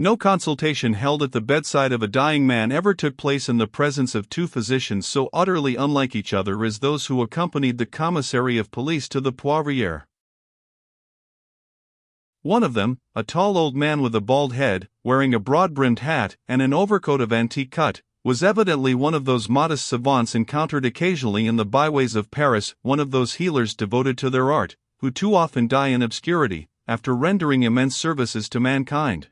No consultation held at the bedside of a dying man ever took place in the presence of two physicians so utterly unlike each other as those who accompanied the commissary of police to the Poivriere. One of them, a tall old man with a bald head, wearing a broad-brimmed hat and an overcoat of antique cut, was evidently one of those modest savants encountered occasionally in the byways of Paris, one of those healers devoted to their art, who too often die in obscurity, after rendering immense services to mankind.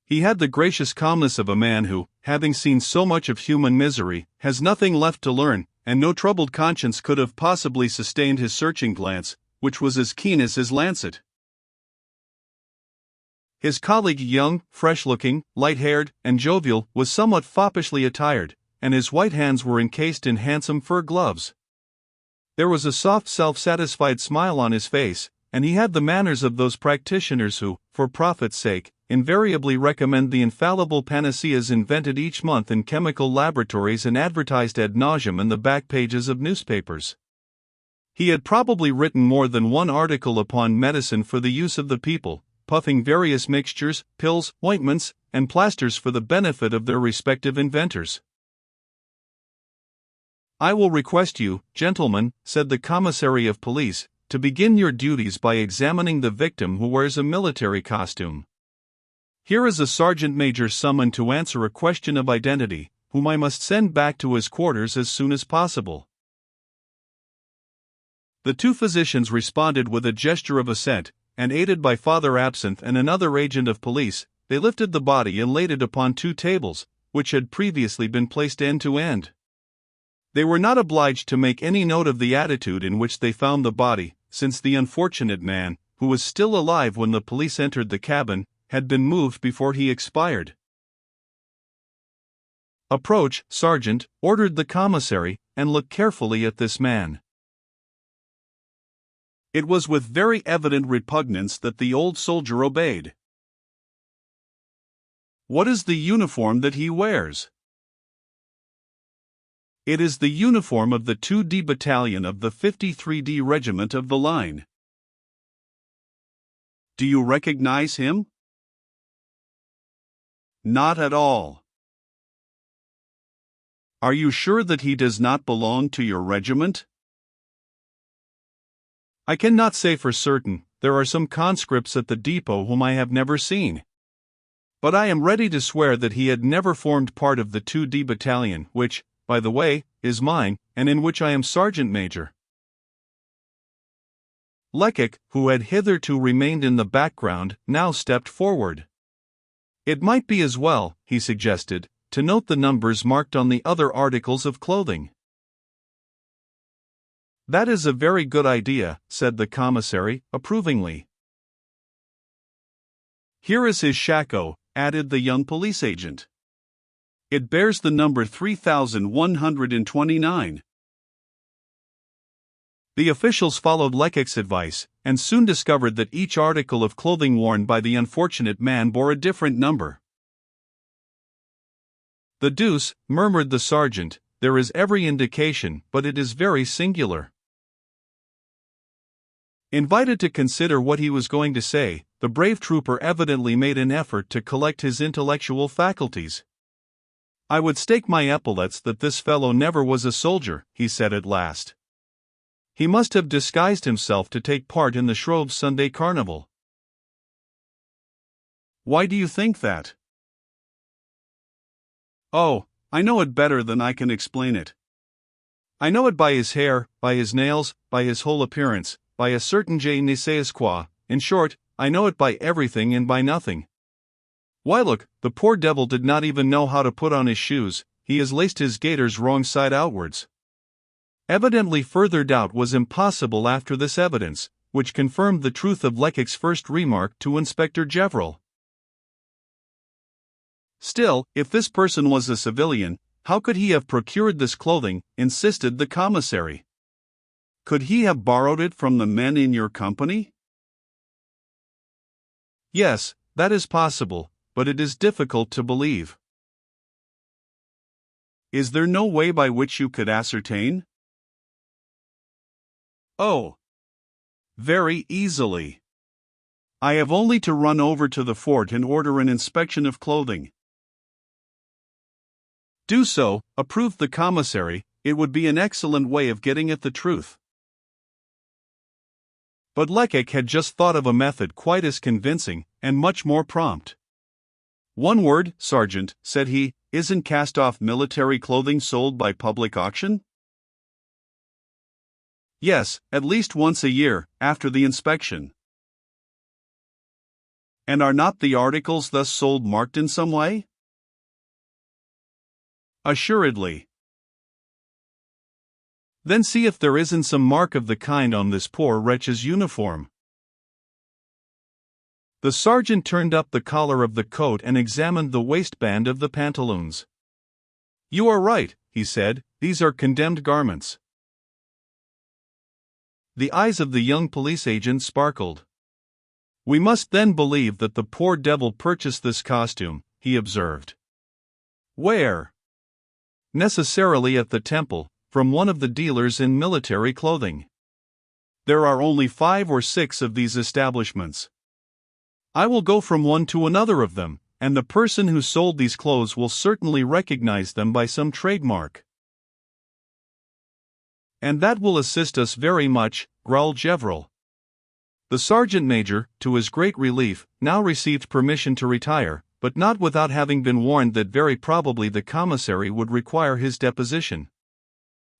He had the gracious calmness of a man who, having seen so much of human misery, has nothing left to learn, and no troubled conscience could have possibly sustained his searching glance, which was as keen as his lancet. His colleague, young, fresh-looking, light-haired, and jovial, was somewhat foppishly attired, and his white hands were encased in handsome fur gloves. There was a soft self-satisfied smile on his face, and he had the manners of those practitioners who, for profit's sake, invariably recommend the infallible panaceas invented each month in chemical laboratories and advertised ad nauseam in the back pages of newspapers. He had probably written more than one article upon medicine for the use of the people, puffing various mixtures, pills, ointments, and plasters for the benefit of their respective inventors. "I will request you, gentlemen," said the commissary of police, "to begin your duties by examining the victim who wears a military costume. Here is a sergeant major summoned to answer a question of identity, whom I must send back to his quarters as soon as possible." The two physicians responded with a gesture of assent, and aided by Father Absinthe and another agent of police, they lifted the body and laid it upon two tables, which had previously been placed end to end. They were not obliged to make any note of the attitude in which they found the body, since the unfortunate man, who was still alive when the police entered the cabin, had been moved before he expired. "Approach, sergeant," ordered the commissary, "and look carefully at this man." It was with very evident repugnance that the old soldier obeyed. "What is the uniform that he wears?" "It is the uniform of the 2D Battalion of the 53D Regiment of the Line." "Do you recognize him?" "Not at all." "Are you sure that he does not belong to your regiment?" "I cannot say for certain. There are some conscripts at the depot whom I have never seen. But I am ready to swear that he had never formed part of the 2D Battalion, which, by the way, is mine, and in which I am sergeant major." Lecoq, who had hitherto remained in the background, now stepped forward. "It might be as well," he suggested, "to note the numbers marked on the other articles of clothing." "That is a very good idea," said the commissary, approvingly. "Here is his shako," added the young police agent. "It bears the number 3129. The officials followed Lecoq's advice, and soon discovered that each article of clothing worn by the unfortunate man bore a different number. "The deuce," murmured the sergeant, "there is every indication, but it is very singular." Invited to consider what he was going to say, the brave trooper evidently made an effort to collect his intellectual faculties. "I would stake my epaulets that this fellow never was a soldier," he said at last. "He must have disguised himself to take part in the Shrove Sunday Carnival." "Why do you think that?" "Oh, I know it better than I can explain it. I know it by his hair, by his nails, by his whole appearance, by a certain je ne sais quoi, in short, I know it by everything and by nothing. Why look, the poor devil did not even know how to put on his shoes, he has laced his gaiters wrong side outwards." Evidently further doubt was impossible after this evidence, which confirmed the truth of Lecoq's first remark to Inspector Gevril. "Still, if this person was a civilian, how could he have procured this clothing?" insisted the commissary. "Could he have borrowed it from the men in your company?" "Yes, that is possible, but it is difficult to believe." "Is there no way by which you could ascertain?" "Oh, very easily. I have only to run over to the fort and order an inspection of clothing. Do so, approved the commissary. It would be an excellent way of getting at the truth. But Lecoq had just thought of a method quite as convincing, and much more prompt. "One word, Sergeant," said he, "isn't cast-off military clothing sold by public auction?" "Yes, at least once a year, after the inspection." "And are not the articles thus sold marked in some way?" "Assuredly." "Then see if there isn't some mark of the kind on this poor wretch's uniform." The sergeant turned up the collar of the coat and examined the waistband of the pantaloons. "You are right," he said, "these are condemned garments." The eyes of the young police agent sparkled. "We must then believe that the poor devil purchased this costume," he observed. "Where?" "Necessarily at the Temple, from one of the dealers in military clothing. There are only 5 or 6 of these establishments. I will go from one to another of them, and the person who sold these clothes will certainly recognize them by some trademark." "And that will assist us very much," growled Gevrol. The sergeant major, to his great relief, now received permission to retire, but not without having been warned that very probably the commissary would require his deposition.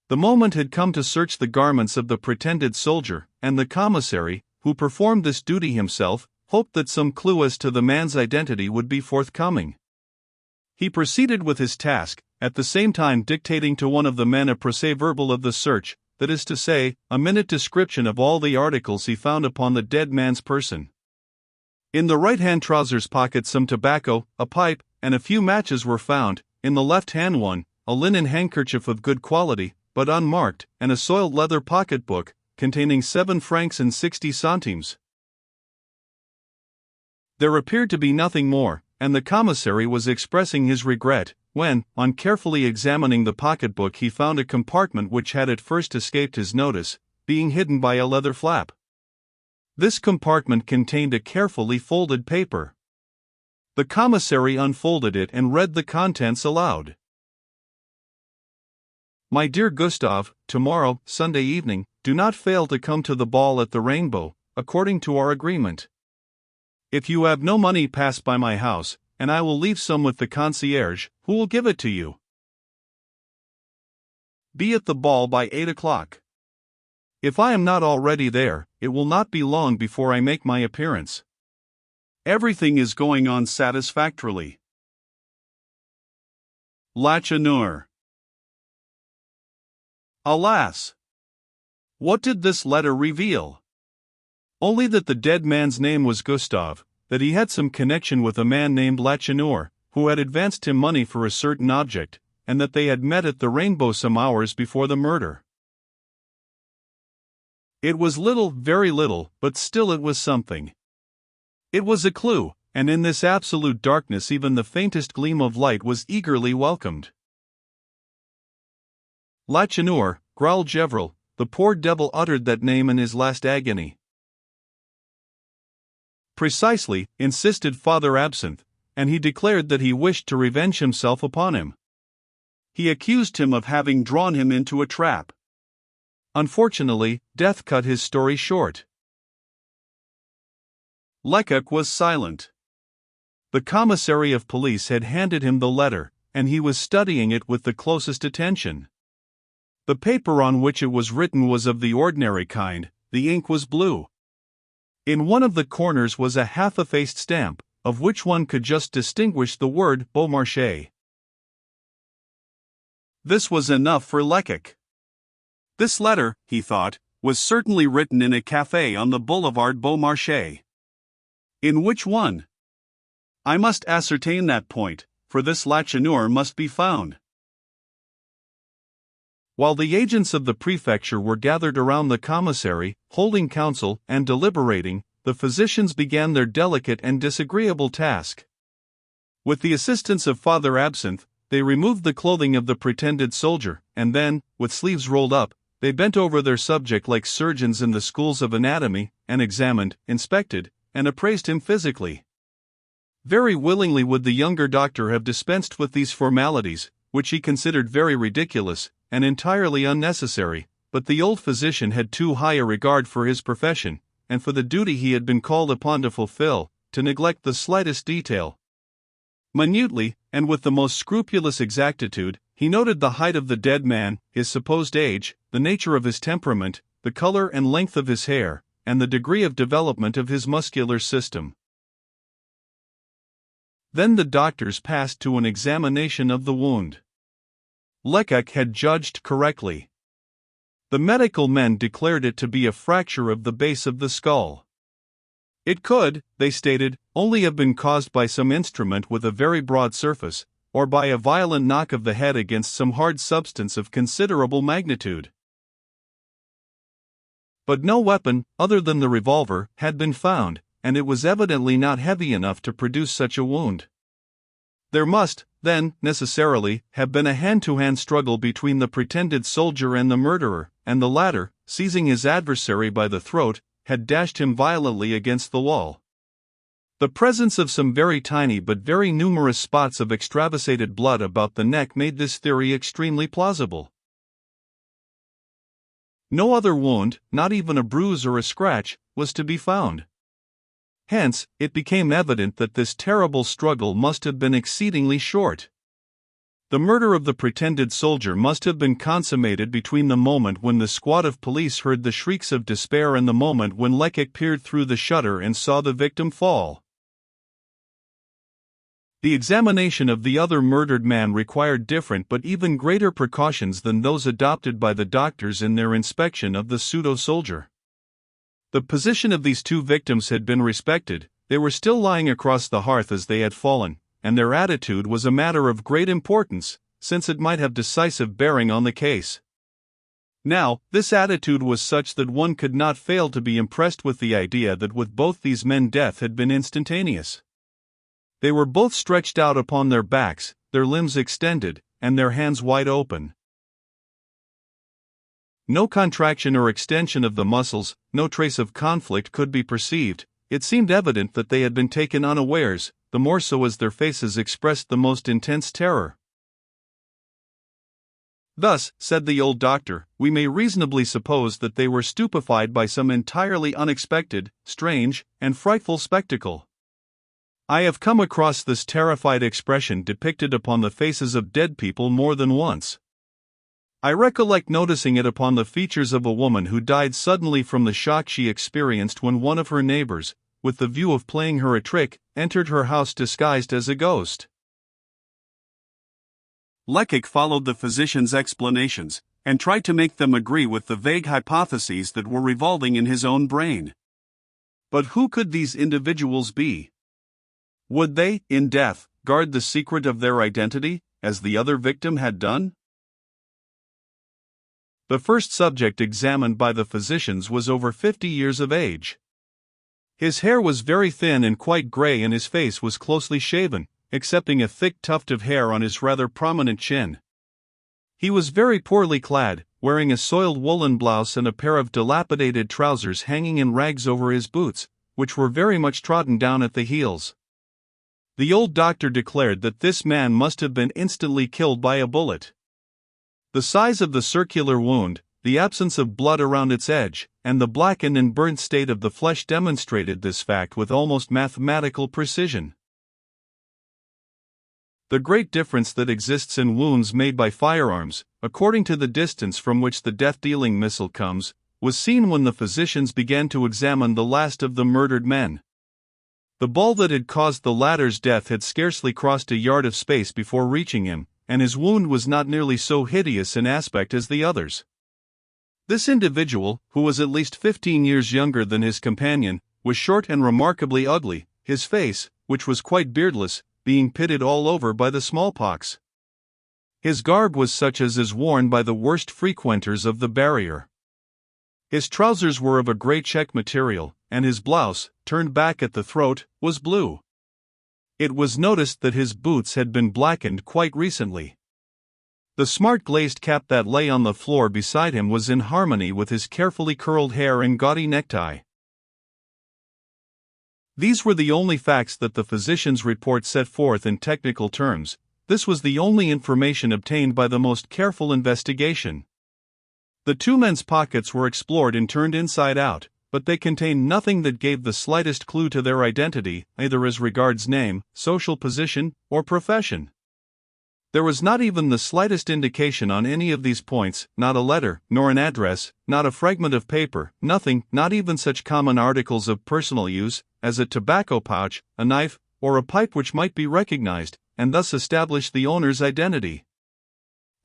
The moment had come to search the garments of the pretended soldier, and the commissary, who performed this duty himself, hoped that some clue as to the man's identity would be forthcoming. He proceeded with his task, at the same time dictating to one of the men a procès-verbal of the search, that is to say, a minute description of all the articles he found upon the dead man's person. In the right-hand trousers pocket some tobacco, a pipe, and a few matches were found. In the left-hand one, a linen handkerchief of good quality, but unmarked, and a soiled leather pocketbook, containing 7 francs and 60 centimes. There appeared to be nothing more, and the commissary was expressing his regret, when, on carefully examining the pocketbook, he found a compartment which had at first escaped his notice, being hidden by a leather flap. This compartment contained a carefully folded paper. The commissary unfolded it and read the contents aloud. "My dear Gustave, tomorrow, Sunday evening, do not fail to come to the ball at the Rainbow, according to our agreement. If you have no money, pass by my house, and I will leave some with the concierge, who will give it to you. Be at the ball by 8 o'clock. If I am not already there, it will not be long before I make my appearance. Everything is going on satisfactorily. Lacheneur." Alas! What did this letter reveal? Only that the dead man's name was Gustave, that he had some connection with a man named Lacheneur, who had advanced him money for a certain object, and that they had met at the Rainbow some hours before the murder. It was little, very little, but still it was something. It was a clue, and in this absolute darkness even the faintest gleam of light was eagerly welcomed. "Lacheneur," growled Gevrol, "the poor devil uttered that name in his last agony." "Precisely," insisted Father Absinthe, and he declared that he wished to revenge himself upon him. He accused him of having drawn him into a trap. Unfortunately, death cut his story short. Lecoq was silent. The commissary of police had handed him the letter, and he was studying it with the closest attention. The paper on which it was written was of the ordinary kind, the ink was blue. In one of the corners was a half-effaced stamp, of which one could just distinguish the word Beaumarchais. This was enough for Lecoq. This letter, he thought, was certainly written in a café on the boulevard Beaumarchais. In which one? I must ascertain that point, for this Lacheneur must be found. While the agents of the prefecture were gathered around the commissary, holding council and deliberating, the physicians began their delicate and disagreeable task. With the assistance of Father Absinthe, they removed the clothing of the pretended soldier, and then, with sleeves rolled up, they bent over their subject like surgeons in the schools of anatomy, and examined, inspected, and appraised him physically. Very willingly would the younger doctor have dispensed with these formalities, which he considered very ridiculous and entirely unnecessary, but the old physician had too high a regard for his profession, and for the duty he had been called upon to fulfill, to neglect the slightest detail. Minutely, and with the most scrupulous exactitude, he noted the height of the dead man, his supposed age, the nature of his temperament, the color and length of his hair, and the degree of development of his muscular system. Then the doctors passed to an examination of the wound. Lecoq had judged correctly. The medical men declared it to be a fracture of the base of the skull. It could, they stated, only have been caused by some instrument with a very broad surface, or by a violent knock of the head against some hard substance of considerable magnitude. But no weapon, other than the revolver, had been found, and it was evidently not heavy enough to produce such a wound. There must, then, necessarily, have been a hand-to-hand struggle between the pretended soldier and the murderer, and the latter, seizing his adversary by the throat, had dashed him violently against the wall. The presence of some very tiny but very numerous spots of extravasated blood about the neck made this theory extremely plausible. No other wound, not even a bruise or a scratch, was to be found. Hence, it became evident that this terrible struggle must have been exceedingly short. The murder of the pretended soldier must have been consummated between the moment when the squad of police heard the shrieks of despair and the moment when Lecoq peered through the shutter and saw the victim fall. The examination of the other murdered man required different but even greater precautions than those adopted by the doctors in their inspection of the pseudo-soldier. The position of these two victims had been respected, they were still lying across the hearth as they had fallen, and their attitude was a matter of great importance, since it might have decisive bearing on the case. Now, this attitude was such that one could not fail to be impressed with the idea that with both these men death had been instantaneous. They were both stretched out upon their backs, their limbs extended, and their hands wide open. No contraction or extension of the muscles, no trace of conflict could be perceived. It seemed evident that they had been taken unawares, the more so as their faces expressed the most intense terror. Thus, said the old doctor, we may reasonably suppose that they were stupefied by some entirely unexpected, strange, and frightful spectacle. I have come across this terrified expression depicted upon the faces of dead people more than once. I recollect noticing it upon the features of a woman who died suddenly from the shock she experienced when one of her neighbors, with the view of playing her a trick, entered her house disguised as a ghost. Lecoq followed the physician's explanations, and tried to make them agree with the vague hypotheses that were revolving in his own brain. But who could these individuals be? Would they, in death, guard the secret of their identity, as the other victim had done? The first subject examined by the physicians was over 50 years of age. His hair was very thin and quite gray, and his face was closely shaven, excepting a thick tuft of hair on his rather prominent chin. He was very poorly clad, wearing a soiled woolen blouse and a pair of dilapidated trousers hanging in rags over his boots, which were very much trodden down at the heels. The old doctor declared that this man must have been instantly killed by a bullet. The size of the circular wound, the absence of blood around its edge, and the blackened and burnt state of the flesh demonstrated this fact with almost mathematical precision. The great difference that exists in wounds made by firearms, according to the distance from which the death-dealing missile comes, was seen when the physicians began to examine the last of the murdered men. The ball that had caused the latter's death had scarcely crossed a yard of space before reaching him, and his wound was not nearly so hideous in aspect as the others. This individual, who was at least 15 years younger than his companion, was short and remarkably ugly, his face, which was quite beardless, being pitted all over by the smallpox. His garb was such as is worn by the worst frequenters of the barrier. His trousers were of a grey check material, and his blouse, turned back at the throat, was blue. It was noticed that his boots had been blackened quite recently. The smart glazed cap that lay on the floor beside him was in harmony with his carefully curled hair and gaudy necktie. These were the only facts that the physician's report set forth in technical terms. This was the only information obtained by the most careful investigation. The two men's pockets were explored and turned inside out, but they contained nothing that gave the slightest clue to their identity, either as regards name, social position, or profession. There was not even the slightest indication on any of these points, not a letter, nor an address, not a fragment of paper, nothing, not even such common articles of personal use, as a tobacco pouch, a knife, or a pipe which might be recognized, and thus establish the owner's identity.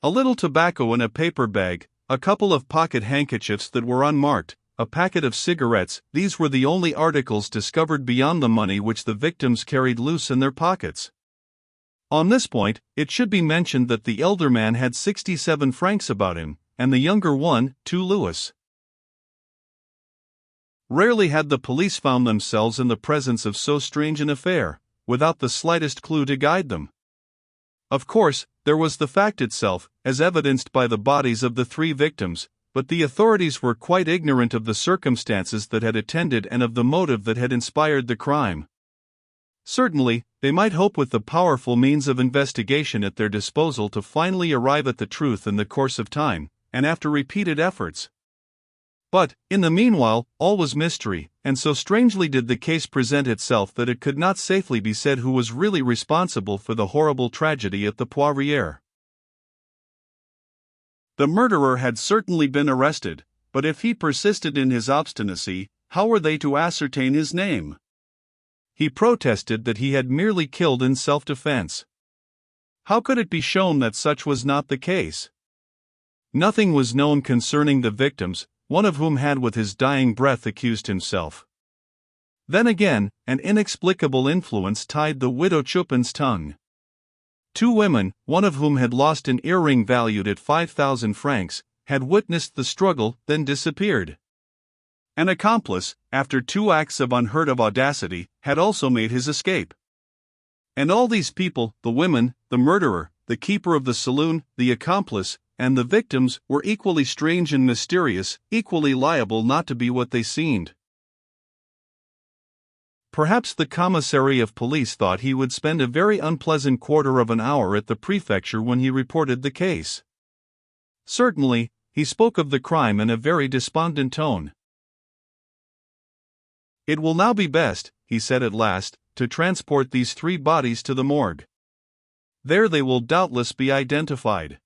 A little tobacco in a paper bag, a couple of pocket handkerchiefs that were unmarked, a packet of cigarettes, these were the only articles discovered beyond the money which the victims carried loose in their pockets. On this point, it should be mentioned that the elder man had 67 francs about him, and the younger one, 2 louis. Rarely had the police found themselves in the presence of so strange an affair, without the slightest clue to guide them. Of course, there was the fact itself, as evidenced by the bodies of the 3 victims, but the authorities were quite ignorant of the circumstances that had attended and of the motive that had inspired the crime. Certainly, they might hope with the powerful means of investigation at their disposal to finally arrive at the truth in the course of time, and after repeated efforts. But, in the meanwhile, all was mystery, and so strangely did the case present itself that it could not safely be said who was really responsible for the horrible tragedy at the Poivriere. The murderer had certainly been arrested, but if he persisted in his obstinacy, how were they to ascertain his name? He protested that he had merely killed in self-defense. How could it be shown that such was not the case? Nothing was known concerning the victims, one of whom had with his dying breath accused himself. Then again, an inexplicable influence tied the widow Chupin's tongue. 2 women, one of whom had lost an earring valued at 5,000 francs, had witnessed the struggle, then disappeared. An accomplice, after 2 acts of unheard-of audacity, had also made his escape. And all these people, the women, the murderer, the keeper of the saloon, the accomplice, and the victims, were equally strange and mysterious, equally liable not to be what they seemed. Perhaps the commissary of police thought he would spend a very unpleasant quarter of an hour at the prefecture when he reported the case. Certainly, he spoke of the crime in a very despondent tone. "It will now be best," he said at last, "to transport these 3 bodies to the morgue. There they will doubtless be identified."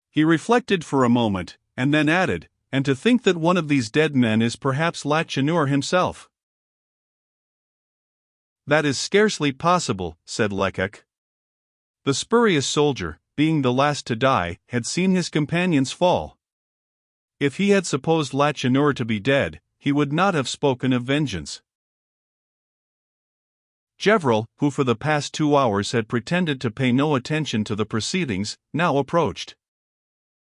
He reflected for a moment, and then added, "And to think that one of these dead men is perhaps Lacheneur himself." "That is scarcely possible," said Lecoq. The spurious soldier, being the last to die, had seen his companions fall. If he had supposed Lacheneur to be dead, he would not have spoken of vengeance. Gevril, who for the past 2 hours had pretended to pay no attention to the proceedings, now approached.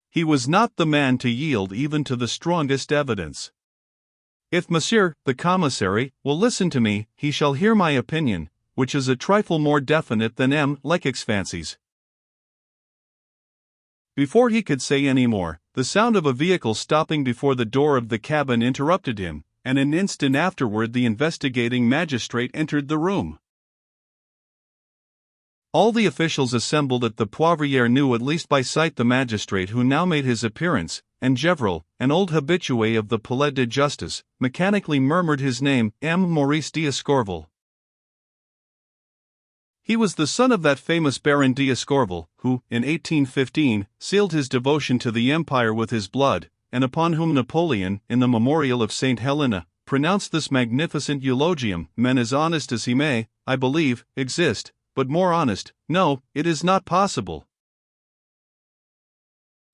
He was not the man to yield even to the strongest evidence. "If Monsieur, the commissary, will listen to me, he shall hear my opinion, which is a trifle more definite than M. Lecoq's fancies." Before he could say any more, the sound of a vehicle stopping before the door of the cabin interrupted him, and an instant afterward the investigating magistrate entered the room. All the officials assembled at the Poivriere knew at least by sight the magistrate who now made his appearance, and Gevril, an old habitué of the Palais de Justice, mechanically murmured his name, M. Maurice d'Escorval. He was the son of that famous Baron d'Escorval, who, in 1815, sealed his devotion to the empire with his blood, and upon whom Napoleon, in the memorial of St. Helena, pronounced this magnificent eulogium: "Men as honest as he may, I believe, exist, but more honest, no, it is not possible."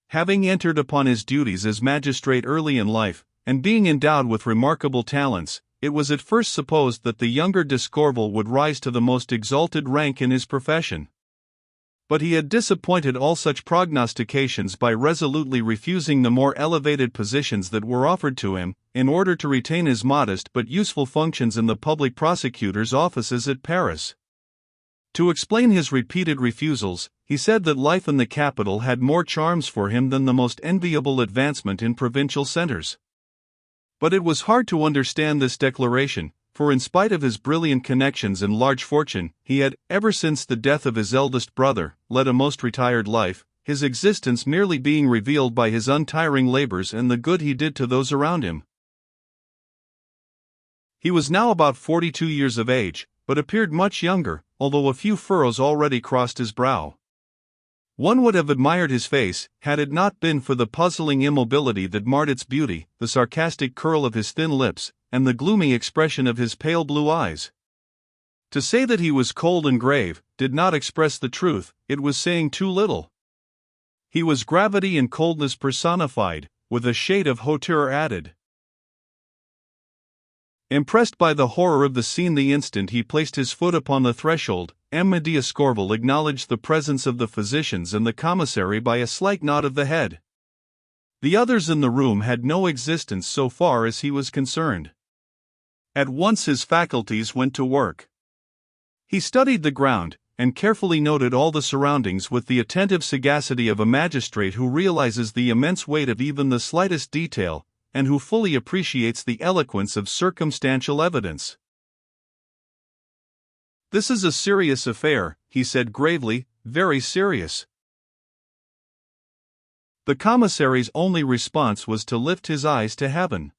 Having entered upon his duties as magistrate early in life, and being endowed with remarkable talents, it was at first supposed that the younger d'Escorval would rise to the most exalted rank in his profession. But he had disappointed all such prognostications by resolutely refusing the more elevated positions that were offered to him, in order to retain his modest but useful functions in the public prosecutor's offices at Paris. To explain his repeated refusals, he said that life in the capital had more charms for him than the most enviable advancement in provincial centers. But it was hard to understand this declaration, for in spite of his brilliant connections and large fortune, he had, ever since the death of his eldest brother, led a most retired life, his existence merely being revealed by his untiring labors and the good he did to those around him. He was now about 42 years of age, but appeared much younger, although a few furrows already crossed his brow. One would have admired his face, had it not been for the puzzling immobility that marred its beauty, the sarcastic curl of his thin lips, and the gloomy expression of his pale blue eyes. To say that he was cold and grave did not express the truth, it was saying too little. He was gravity and coldness personified, with a shade of hauteur added. Impressed by the horror of the scene the instant he placed his foot upon the threshold, M. D'Escorval acknowledged the presence of the physicians and the commissary by a slight nod of the head. The others in the room had no existence so far as he was concerned. At once his faculties went to work. He studied the ground, and carefully noted all the surroundings with the attentive sagacity of a magistrate who realizes the immense weight of even the slightest detail, and who fully appreciates the eloquence of circumstantial evidence. "This is a serious affair," he said gravely, "very serious." The commissary's only response was to lift his eyes to heaven.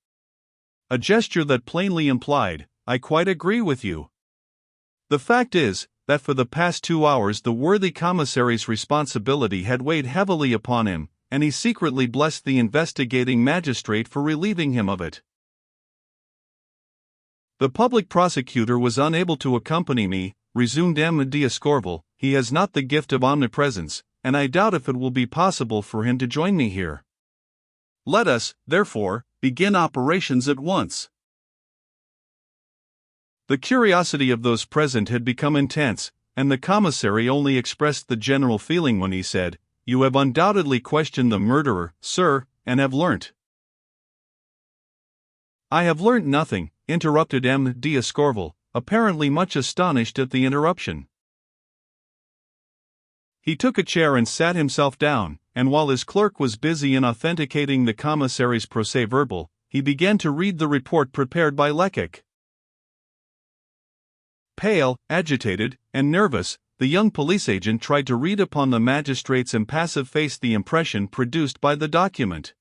A gesture that plainly implied, "I quite agree with you." The fact is, that for the past 2 hours the worthy commissary's responsibility had weighed heavily upon him, and he secretly blessed the investigating magistrate for relieving him of it. "The public prosecutor was unable to accompany me," resumed M. D'Escorval. "He has not the gift of omnipresence, and I doubt if it will be possible for him to join me here. Let us, therefore, begin operations at once." The curiosity of those present had become intense, and the commissary only expressed the general feeling when he said, "You have undoubtedly questioned the murderer, sir, and have learnt." "I have learnt nothing," interrupted M. D'Escorval, apparently much astonished at the interruption. He took a chair and sat himself down, and while his clerk was busy in authenticating the commissary's procès-verbal, he began to read the report prepared by Lecoq. Pale, agitated, and nervous, the young police agent tried to read upon the magistrate's impassive face the impression produced by the document.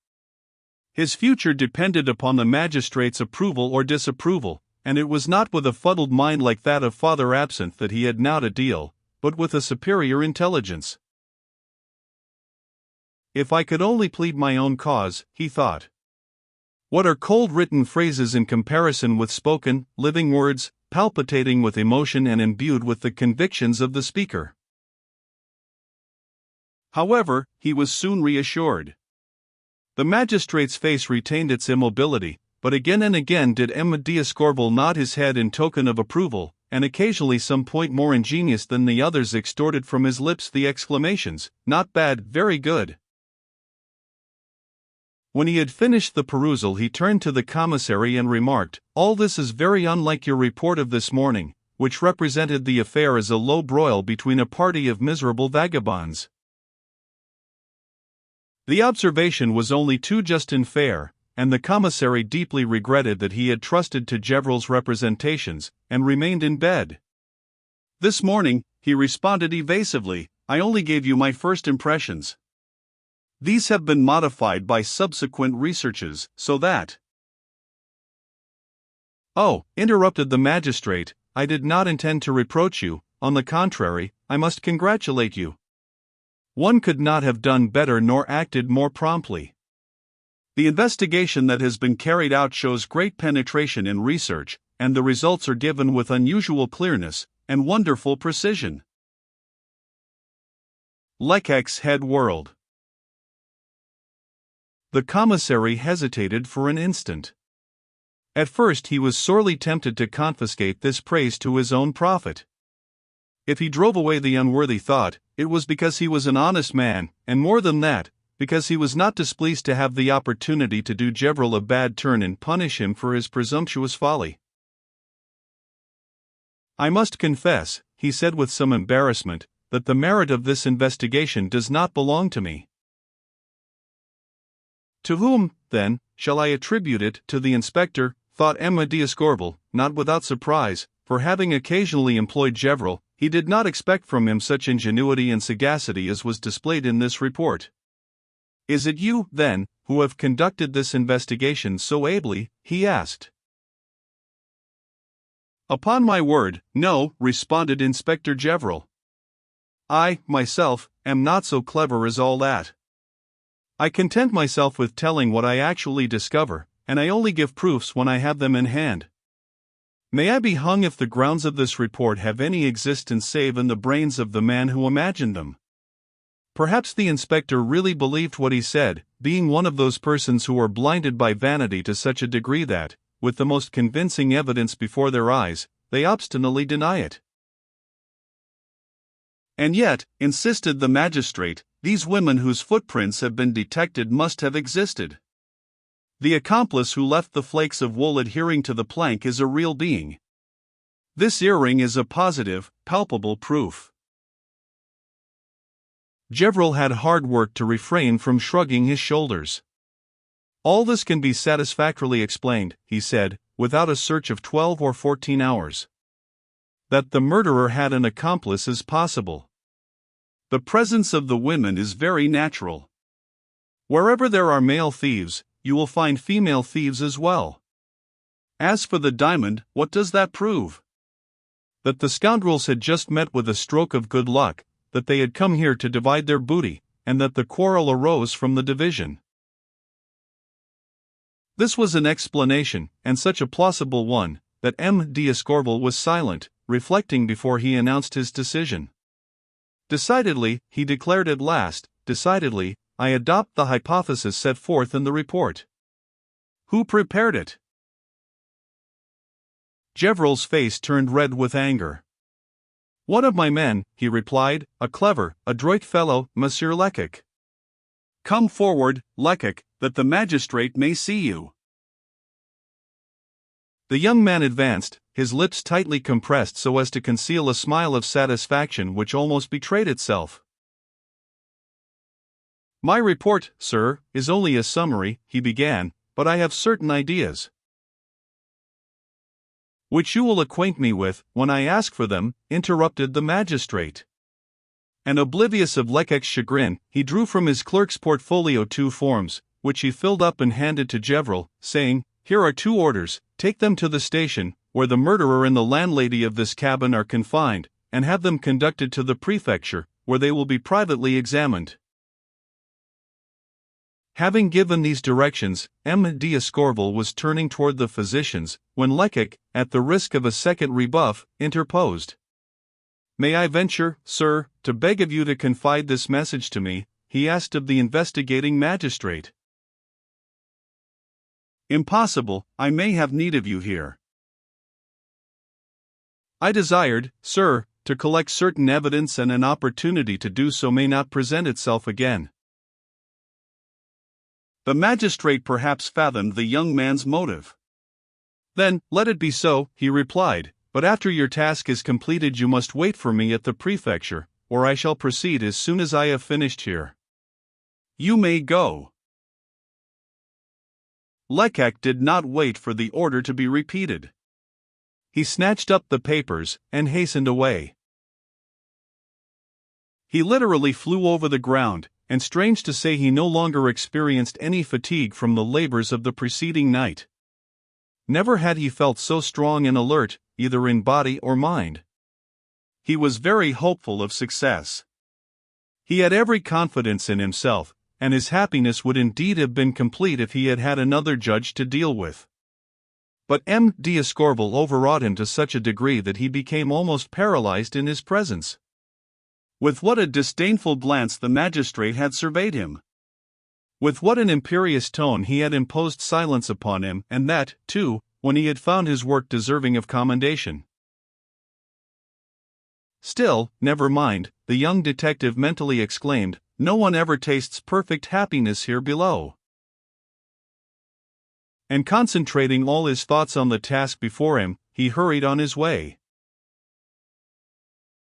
His future depended upon the magistrate's approval or disapproval, and it was not with a fuddled mind like that of Father Absinthe that he had now to deal, but with a superior intelligence. "If I could only plead my own cause," he thought. "What are cold written phrases in comparison with spoken, living words, palpitating with emotion and imbued with the convictions of the speaker?" However, he was soon reassured. The magistrate's face retained its immobility, but again and again did M. D'Escorval nod his head in token of approval, and occasionally some point more ingenious than the others extorted from his lips the exclamations, "Not bad, very good." When he had finished the perusal he turned to the commissary and remarked, "All this is very unlike your report of this morning, which represented the affair as a low broil between a party of miserable vagabonds." The observation was only too just and fair, and the commissary deeply regretted that he had trusted to Gevrol's representations, and remained in bed. "This morning," he responded evasively, "I only gave you my first impressions. These have been modified by subsequent researches, so that—" "Oh," interrupted the magistrate, "I did not intend to reproach you, on the contrary, I must congratulate you. One could not have done better nor acted more promptly. The investigation that has been carried out shows great penetration in research, and the results are given with unusual clearness and wonderful precision." Lecoq's head whirled. The commissary hesitated for an instant. At first he was sorely tempted to confiscate this praise to his own profit. If he drove away the unworthy thought, it was because he was an honest man, and more than that, because he was not displeased to have the opportunity to do Gevrol a bad turn and punish him for his presumptuous folly. "I must confess," he said with some embarrassment, "that the merit of this investigation does not belong to me." "To whom, then, shall I attribute it? To the inspector, thought Emile Gaboriau, not without surprise, for having occasionally employed Gevrol, he did not expect from him such ingenuity and sagacity as was displayed in this report. "Is it you, then, who have conducted this investigation so ably?" he asked. "Upon my word, no," responded Inspector Gevrol. "I, myself, am not so clever as all that. I content myself with telling what I actually discover, and I only give proofs when I have them in hand. May I be hung if the grounds of this report have any existence save in the brains of the man who imagined them." Perhaps the inspector really believed what he said, being one of those persons who are blinded by vanity to such a degree that, with the most convincing evidence before their eyes, they obstinately deny it. "And yet," insisted the magistrate, "these women whose footprints have been detected must have existed. The accomplice who left the flakes of wool adhering to the plank is a real being. This earring is a positive, palpable proof." Gevrol had hard work to refrain from shrugging his shoulders. "All this can be satisfactorily explained," he said, "without a search of 12 or 14 hours. That the murderer had an accomplice is possible. The presence of the women is very natural. Wherever there are male thieves, you will find female thieves as well. As for the diamond, what does that prove? That the scoundrels had just met with a stroke of good luck, that they had come here to divide their booty, and that the quarrel arose from the division." This was an explanation, and such a plausible one, that M. D'Escorval was silent, reflecting before he announced his decision. "Decidedly," he declared at last, "decidedly, I adopt the hypothesis set forth in the report." "Who prepared it?" Gevrol's face turned red with anger. "One of my men," he replied, "a clever, adroit fellow, Monsieur Lecoq." "Come forward, Lecoq, that the magistrate may see you." The young man advanced, his lips tightly compressed so as to conceal a smile of satisfaction which almost betrayed itself. "My report, sir, is only a summary," he began, "but I have certain ideas." "Which you will acquaint me with, when I ask for them," interrupted the magistrate. And oblivious of Lecoq's chagrin, he drew from his clerk's portfolio 2 forms, which he filled up and handed to Gevrol, saying, "Here are 2 orders, take them to the station, where the murderer and the landlady of this cabin are confined, and have them conducted to the prefecture, where they will be privately examined." Having given these directions, M. D'Escorval was turning toward the physicians, when Lecoq, at the risk of a second rebuff, interposed. "May I venture, sir, to beg of you to confide this message to me?" he asked of the investigating magistrate. "Impossible, I may have need of you here." "I desired, sir, to collect certain evidence, and an opportunity to do so may not present itself again." The magistrate perhaps fathomed the young man's motive. "Then, let it be so," he replied, "but after your task is completed you must wait for me at the prefecture, or I shall proceed as soon as I have finished here." "You may go." Lecoq did not wait for the order to be repeated. He snatched up the papers, and hastened away. He literally flew over the ground, and strange to say he no longer experienced any fatigue from the labors of the preceding night. Never had he felt so strong and alert, either in body or mind. He was very hopeful of success. He had every confidence in himself, and his happiness would indeed have been complete if he had had another judge to deal with. But M. D'Escorval overawed him to such a degree that he became almost paralyzed in his presence. With what a disdainful glance the magistrate had surveyed him! With what an imperious tone he had imposed silence upon him, and that, too, when he had found his work deserving of commendation. "Still, never mind," the young detective mentally exclaimed, "no one ever tastes perfect happiness here below." And concentrating all his thoughts on the task before him, he hurried on his way.